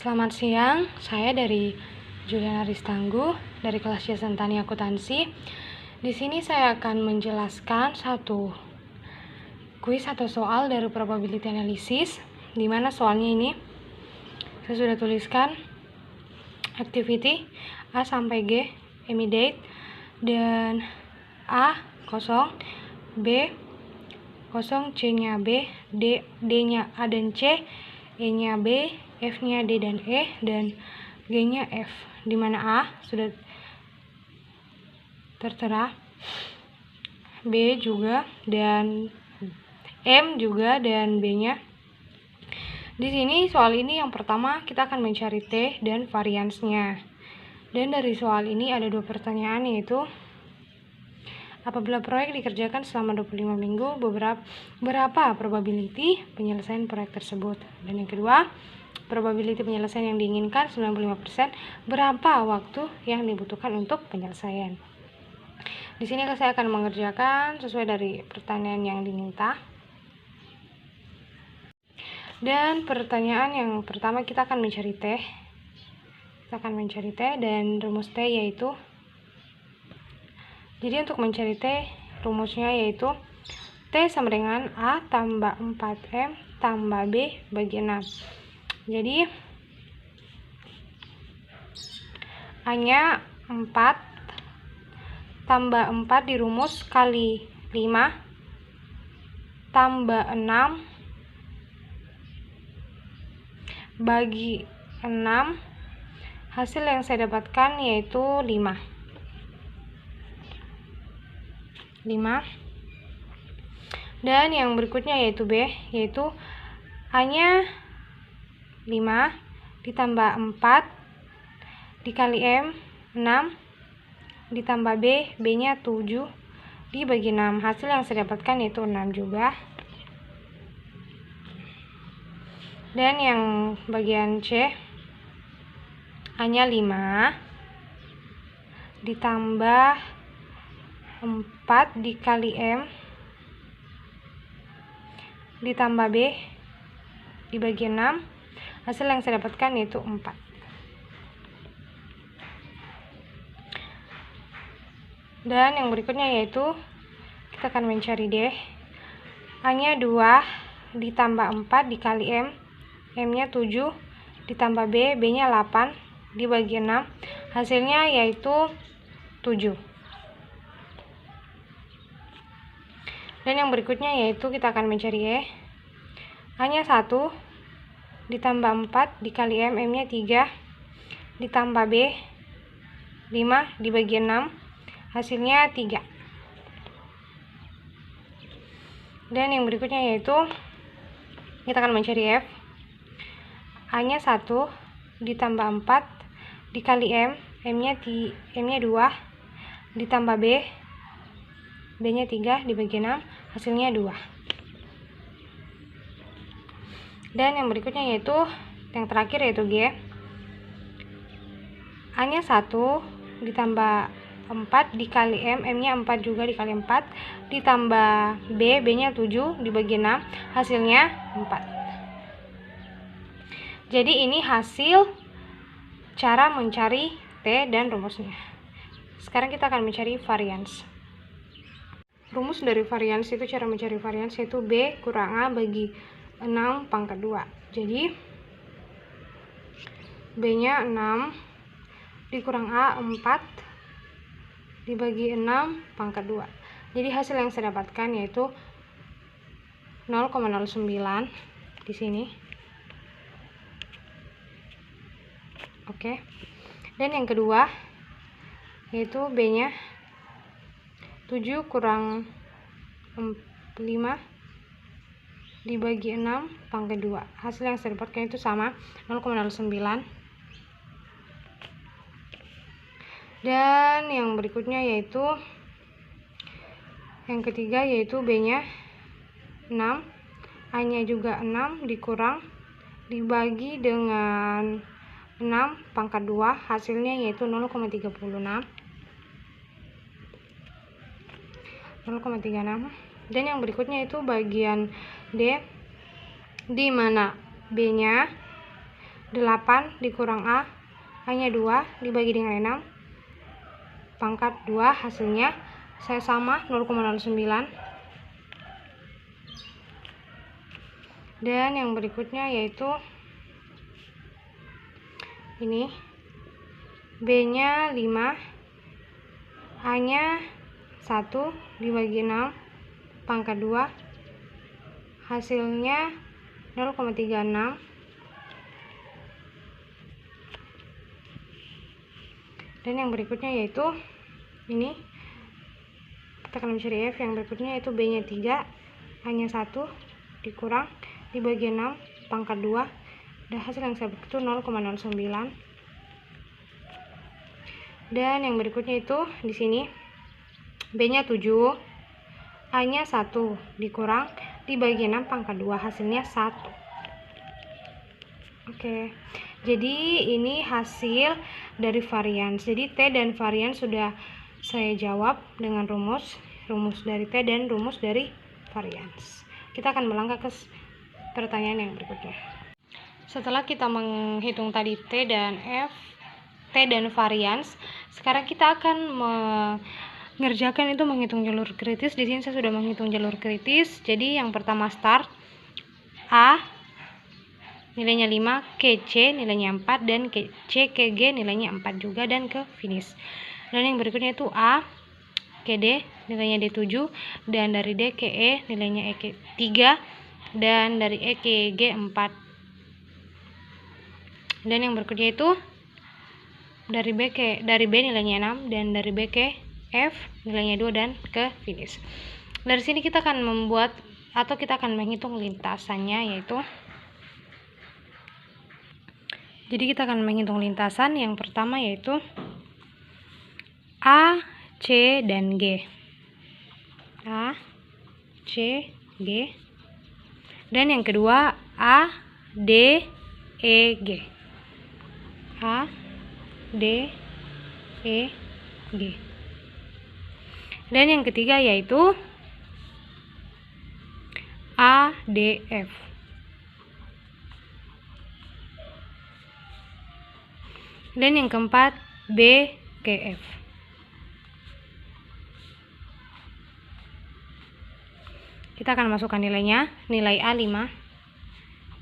Selamat siang, saya dari Juliana Ristangguh dari kelas Santani Akuntansi. Di sini saya akan menjelaskan satu kuis atau soal dari probability analysis, di mana soalnya ini saya sudah tuliskan activity A sampai G, immediate, dan A kosong, B kosong, C-nya B, D-nya A dan C, E-nya B, F-nya D dan E, dan G-nya F, di mana A sudah tertera, B juga, dan M juga, dan B-nya. Di sini soal ini yang pertama kita akan mencari T dan variansnya. Dan dari soal ini ada dua pertanyaan, yaitu apabila proyek dikerjakan selama 25 minggu, berapa probability penyelesaian proyek tersebut? Dan yang kedua, probability penyelesaian yang diinginkan 95%, berapa waktu yang dibutuhkan untuk penyelesaian? Di sini saya akan mengerjakan sesuai dari pertanyaan yang diminta. Dan pertanyaan yang pertama kita akan mencari T. Dan rumus T yaitu, jadi untuk mencari T, rumusnya yaitu T sama dengan A tambah 4M tambah B bagi 6. Jadi A-nya 4 tambah 4 dirumus kali 5 tambah 6 bagi 6, hasil yang saya dapatkan yaitu 5. Dan yang berikutnya yaitu B, yaitu A-nya 5 ditambah 4 dikali M 6 ditambah B, B-nya 7 dibagi 6. Hasil yang saya dapatkan yaitu 6 juga. Dan yang bagian C, A-nya 5 ditambah 4 dikali M ditambah B dibagi 6. Hasil yang saya dapatkan yaitu 4. Dan yang berikutnya yaitu kita akan mencari D. A-nya 2 ditambah 4 dikali M, M-nya 7 ditambah B, B-nya 8 dibagi 6. Hasilnya yaitu 7. Dan yang berikutnya yaitu kita akan mencari E. A-nya 1 ditambah 4 dikali M, M-nya 3 ditambah B 5 dibagi 6. Hasilnya 3. Dan yang berikutnya yaitu kita akan mencari F. A-nya 1 ditambah 4 dikali M, M-nya 2 ditambah B, B-nya 3 dibagi 6, hasilnya 2. Dan yang berikutnya yaitu yang terakhir yaitu G. A-nya 1 ditambah 4 dikali M, M-nya 4 juga dikali 4 ditambah B, B-nya 7 dibagi 6, hasilnya 4. Jadi ini hasil cara mencari T dan rumusnya. Sekarang kita akan mencari varians. Rumus dari varians itu, cara mencari varians yaitu B kurang A bagi 6 pangkat 2. Jadi B-nya 6 dikurang A 4 dibagi 6 pangkat 2. Jadi hasil yang saya dapatkan yaitu 0,09 di sini. Oke. Dan yang kedua yaitu B-nya 7 kurang 5 dibagi 6 pangkat 2. Hasil yang saya dapatkan itu sama 0,09. Dan yang berikutnya yaitu yang ketiga yaitu B-nya 6, A-nya juga 6 dikurang dibagi dengan 6 pangkat 2, hasilnya yaitu 0,36. Dan yang berikutnya itu bagian D, di mana B-nya 8 dikurang A, A-nya 2 dibagi dengan 6 pangkat 2, hasilnya saya sama 0,09. Dan yang berikutnya yaitu ini, B-nya 5, A-nya 1 dibagi 6 pangkat 2, hasilnya 0,36. Dan yang berikutnya yaitu ini, kita akan mencari F. Yang berikutnya yaitu B-nya 3, A-nya 1 dikurang dibagi 6 pangkat 2, dan hasil yang saya berikan itu 0,09. Dan yang berikutnya itu di sini B-nya 7, A-nya 1 dikurang dibagi 6 pangkat 2, hasilnya 1. Oke, jadi ini hasil dari varians. Jadi T dan varians sudah saya jawab dengan rumus dari T dan rumus dari varians. Kita akan melangkah ke pertanyaan yang berikutnya. Setelah kita menghitung tadi T dan F, T dan varians, sekarang kita akan mengerjakan itu menghitung jalur kritis. Di sini saya sudah menghitung jalur kritis. Jadi yang pertama start, A nilainya 5, ke C nilainya 4, dan ke C ke G nilainya 4 juga, dan ke finish. Dan yang berikutnya itu A ke D nilainya D7, dan dari D ke E nilainya E ke 3, dan dari E ke G 4. Dan yang berikutnya itu dari B nilainya 6, dan dari B ke F nilainya 2, dan ke finish. Dari sini kita akan membuat atau kita akan menghitung lintasannya, yaitu jadi kita akan menghitung lintasan. Yang pertama yaitu A, C, dan G. A, C, G. Dan yang kedua A, D, E, G. A, D, E, G. Dan yang ketiga yaitu A, D, F. Dan yang keempat B, K, F. Kita akan masukkan nilainya. Nilai A 5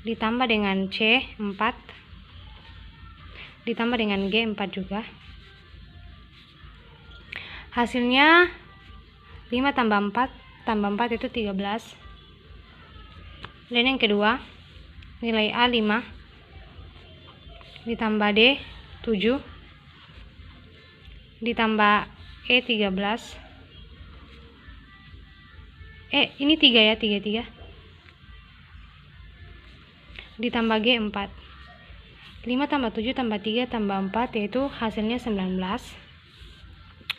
ditambah dengan C 4 ditambah dengan G 4 juga. Hasilnya 5 tambah 4 itu 13. Dan yang kedua nilai A 5 ditambah D 7 ditambah E 13. Ini 3 ya, 3 ditambah G 4. 5 tambah 7 tambah 3 tambah 4 yaitu hasilnya 19.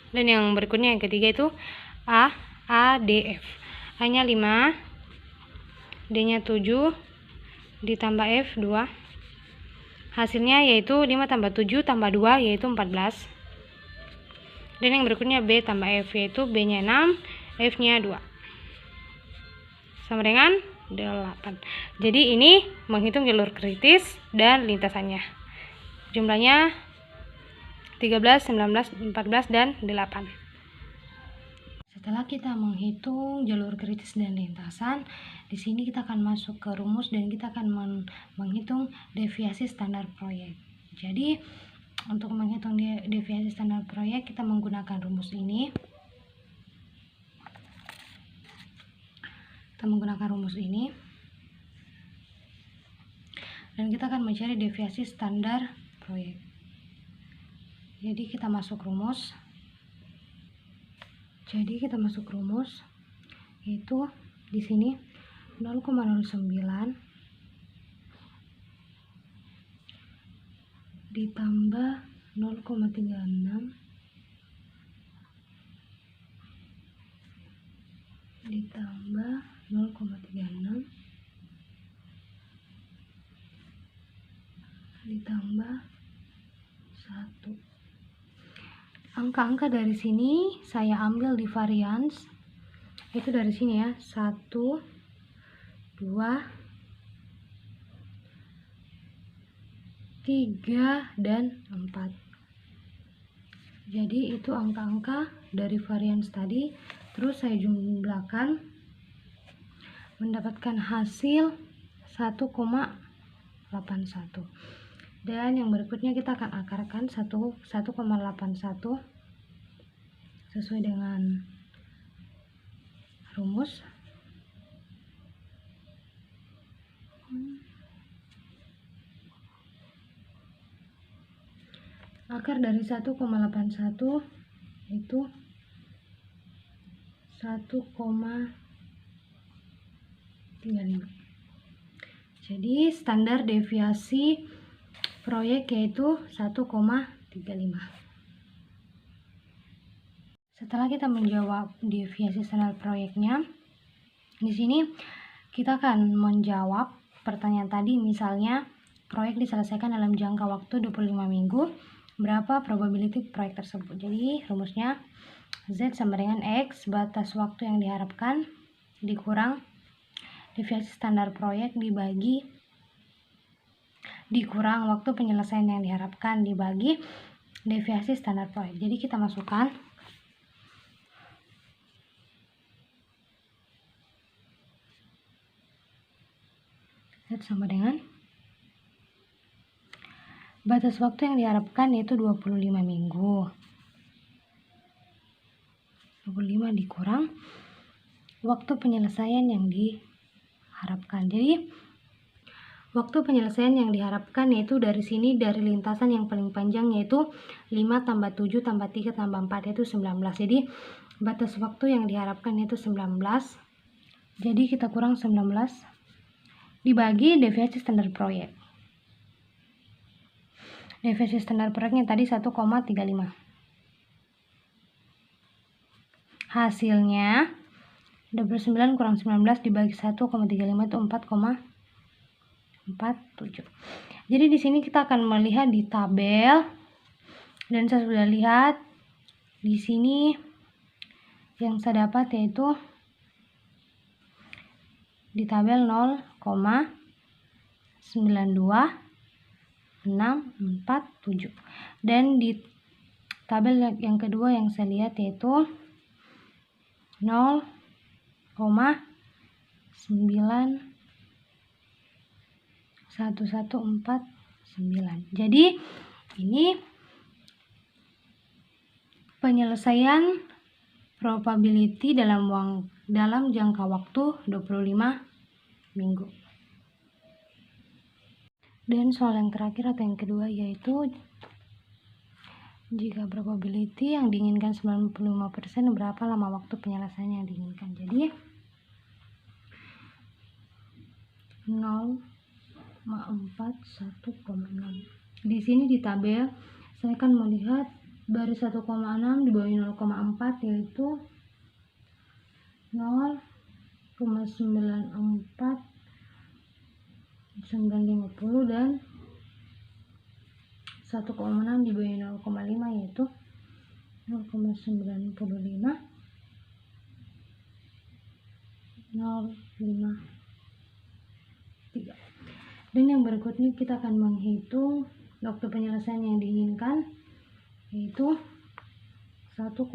Dan yang berikutnya yang ketiga itu A, D, F. A nya 5, D nya 7 ditambah F 2. Hasilnya yaitu 5 tambah 7 tambah 2 yaitu 14. Dan yang berikutnya B tambah F, yaitu B nya 6, F nya 2, sama dengan 8. Jadi ini menghitung jalur kritis dan lintasannya. Jumlahnya 13, 19, 14, dan 8. Setelah kita menghitung jalur kritis dan lintasan, di sini kita akan masuk ke rumus dan kita akan menghitung deviasi standar proyek. Jadi untuk menghitung deviasi standar proyek kita menggunakan rumus ini. Dan kita akan mencari deviasi standar proyek. Jadi kita masuk rumus. Yaitu di sini 0,09 ditambah 0,36 ditambah 0,36 ditambah 1. Angka-angka dari sini saya ambil di varians. Itu dari sini ya, 1, 2, 3, dan 4. Jadi itu angka-angka dari varians tadi. Terus saya jumlahkan, mendapatkan hasil 1,81. Dan yang berikutnya kita akan akarkan 1,81 sesuai dengan rumus. Akar dari 1,81 itu 1,35. Jadi standar deviasi proyek yaitu 1,35. Setelah kita menjawab deviasi standar proyeknya, di sini kita akan menjawab pertanyaan tadi. Misalnya proyek diselesaikan dalam jangka waktu 25 minggu. Berapa probability proyek tersebut? Jadi rumusnya Z sama dengan X, batas waktu yang diharapkan, dikurang deviasi standar proyek, dikurang waktu penyelesaian yang diharapkan, dibagi deviasi standar proyek. Jadi kita masukkan Z sama dengan batas waktu yang diharapkan yaitu 25 minggu. 25 dikurang waktu penyelesaian yang diharapkan. Jadi waktu penyelesaian yang diharapkan yaitu dari sini, dari lintasan yang paling panjang yaitu 5 tambah 7 tambah 3 tambah 4 yaitu 19. Jadi batas waktu yang diharapkan yaitu 19. Jadi kita kurang 19 dibagi deviasi standar proyek. Deviasi standar proyeknya tadi 1,35. Hasilnya 29 kurang 19 dibagi 1,35 itu 4,47. Jadi di sini kita akan melihat di tabel, dan saya sudah lihat di sini yang saya dapat yaitu di tabel 0,92647, dan di tabel yang kedua yang saya lihat yaitu 0,91149. Jadi ini penyelesaian probability dalam jangka waktu 25 minggu. Dan soal yang terakhir atau yang kedua yaitu jika probability yang diinginkan 95%, berapa lama waktu penyelesaian yang diinginkan. Jadi 0,41,6. Di sini di tabel saya akan melihat dari 1,6 dibagi 0,4 yaitu 0,94950, dan 1,6 dibagi 0,5 yaitu 0,95 053. Dan yang berikutnya kita akan menghitung waktu penyelesaian yang diinginkan yaitu 1,64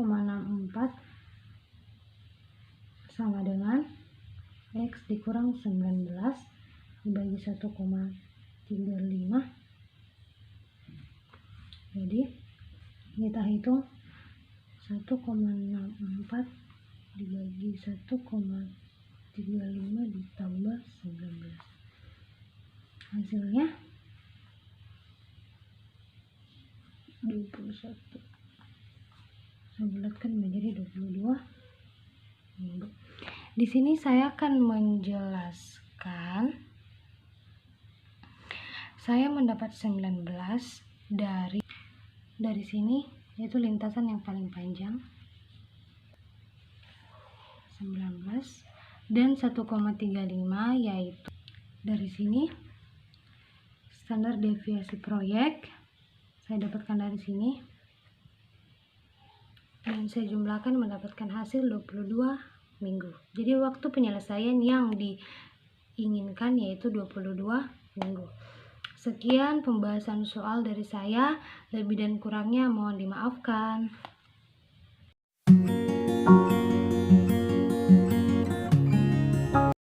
sama dengan X dikurang 19 dibagi 1,35. Jadi kita hitung 1,64 dibagi 1,35 ditambah 19. Hasilnya 21. Saya bulatkan menjadi 22 minggu. Di sini saya akan menjelaskan saya mendapat 19 dari sini, yaitu lintasan yang paling panjang 19, dan 1,35 yaitu dari sini standar deviasi proyek saya dapatkan dari sini, dan saya jumlahkan mendapatkan hasil 22 minggu. Jadi waktu penyelesaian yang diinginkan yaitu 22 minggu. Sekian pembahasan soal dari saya, lebih dan kurangnya mohon dimaafkan.